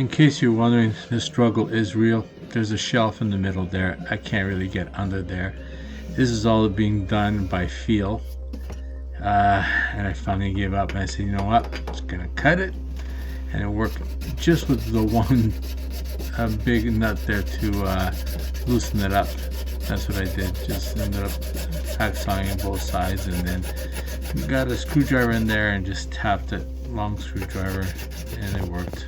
In case you're wondering, the struggle is real. There's a shelf in the middle there. I can't really get under there. This is all being done by feel. And I finally gave up and I said, you know what? I'm just gonna cut it, and it worked just with the one big nut there to loosen it up. That's what I did. Just ended up hacksawing on both sides, and then got a screwdriver in there and just tapped it, long screwdriver, and it worked.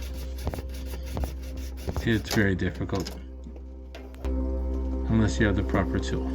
It's very difficult unless you have the proper tool.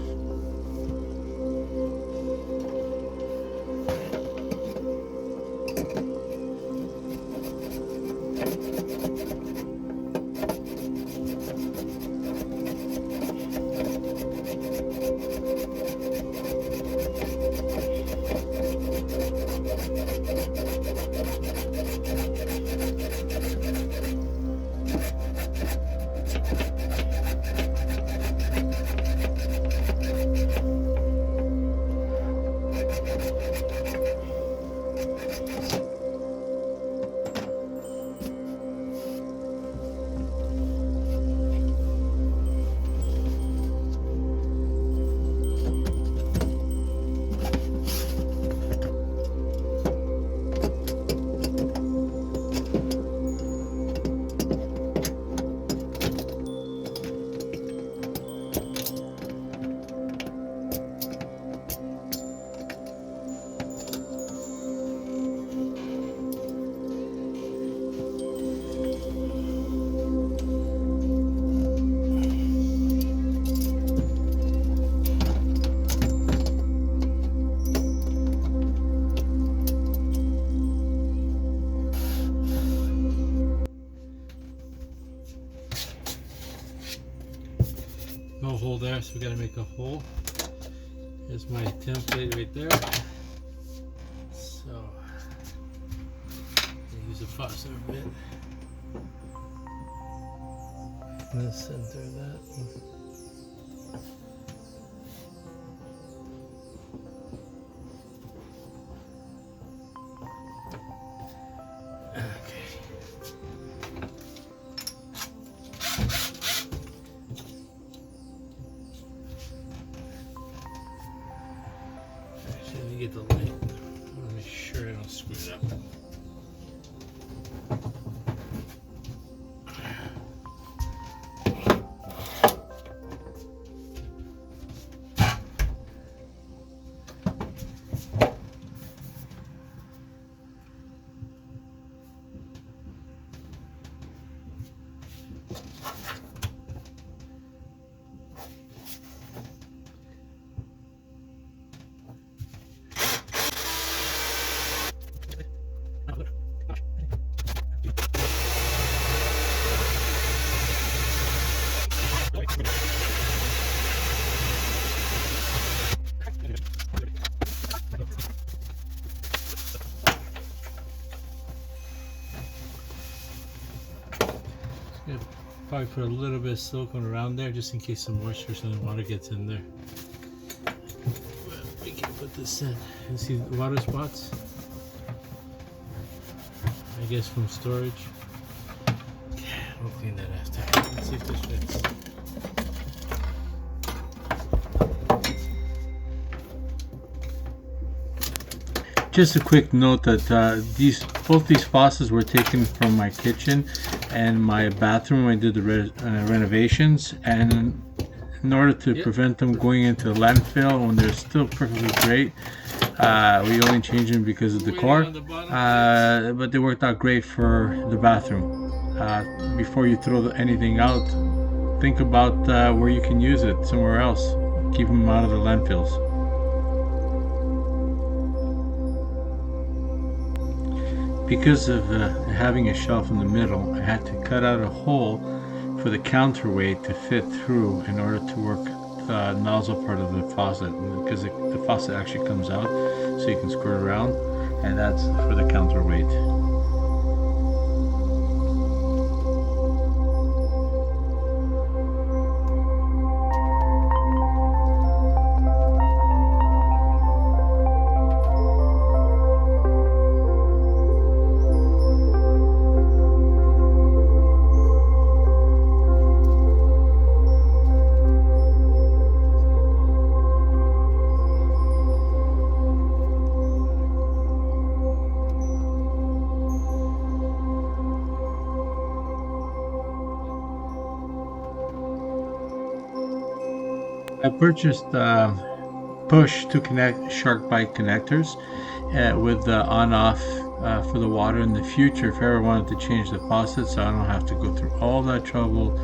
No hole there, so we gotta make a hole. Here's my template right there. So I'll use a faucet a bit. In the center of that. Let me get the light. I want to make sure I don't screw it up. Probably put a little bit of silicone around there just in case some moisture or some water gets in there. We can put this in. You see the water spots? I guess from storage. Okay, we'll clean that after. Let's see if this fits. Just a quick note that both these faucets were taken from my kitchen and my bathroom when I did the renovations, and in order to prevent them going into the landfill when they're still perfectly great, we only changed them because of the decor, but they worked out great for the bathroom. Before you throw anything out, think about where you can use it somewhere else. Keep them out of the landfills. Because of having a shelf in the middle, I had to cut out a hole for the counterweight to fit through in order to work the nozzle part of the faucet, because the faucet actually comes out so you can squirt around, and that's for the counterweight. I purchased push to connect shark bite connectors with the on-off for the water in the future if I ever wanted to change the faucet, so I don't have to go through all that trouble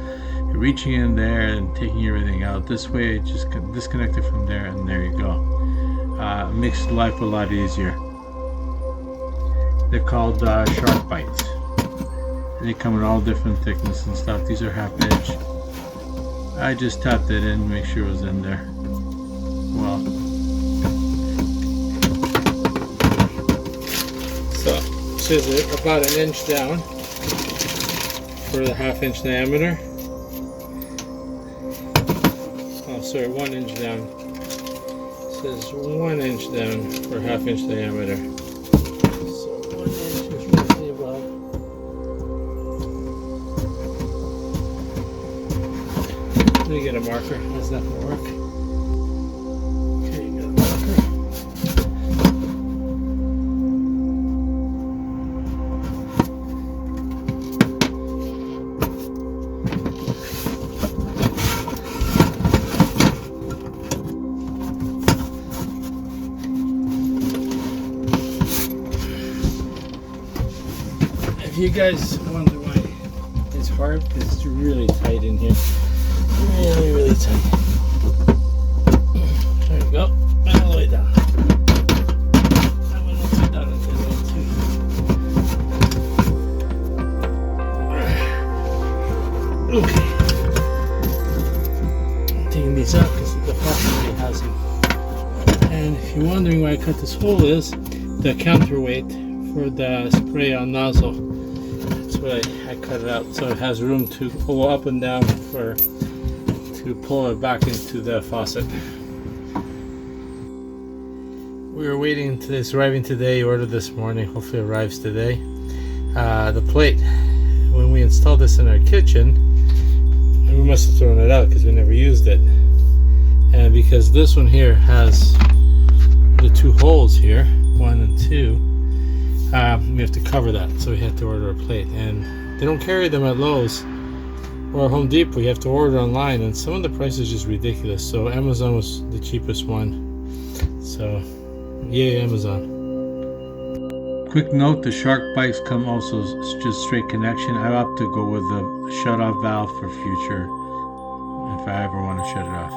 reaching in there and taking everything out. This way, just disconnect it from there, and there you go. Makes life a lot easier. They're called shark bites. They come in all different thickness and stuff. These are half inch. I just tapped it in, make sure it was in there. Well, so scissor about an inch down for the half-inch diameter. Oh, sorry, 1 inch down. It says 1 inch down for half-inch diameter. So 1 inch is roughly about. Let me get a marker. That's not gonna work. If you guys wonder why it's hard, because it's really tight in here. Really tight. There we go. All the way down. That one looks down at this one too. Okay. I'm taking these out because the faucet already has them. And if you're wondering why I cut this hole is the counterweight for the spray on nozzle. That's why I cut it out, so it has room to go up and down to pull it back into the faucet. We were waiting until it's arriving today. Ordered this morning. Hopefully it arrives today. The plate. When we installed this in our kitchen, we must have thrown it out because we never used it. And because this one here has the 2 holes here, 1 and 2. We have to cover that, so we had to order a plate, and they don't carry them at Lowe's or Home Depot. You have to order online, and some of the prices are just ridiculous. So Amazon was the cheapest one. So yay, Amazon. Quick note, the shark bites come also just straight connection. I opt to go with the shut off valve for future if I ever want to shut it off.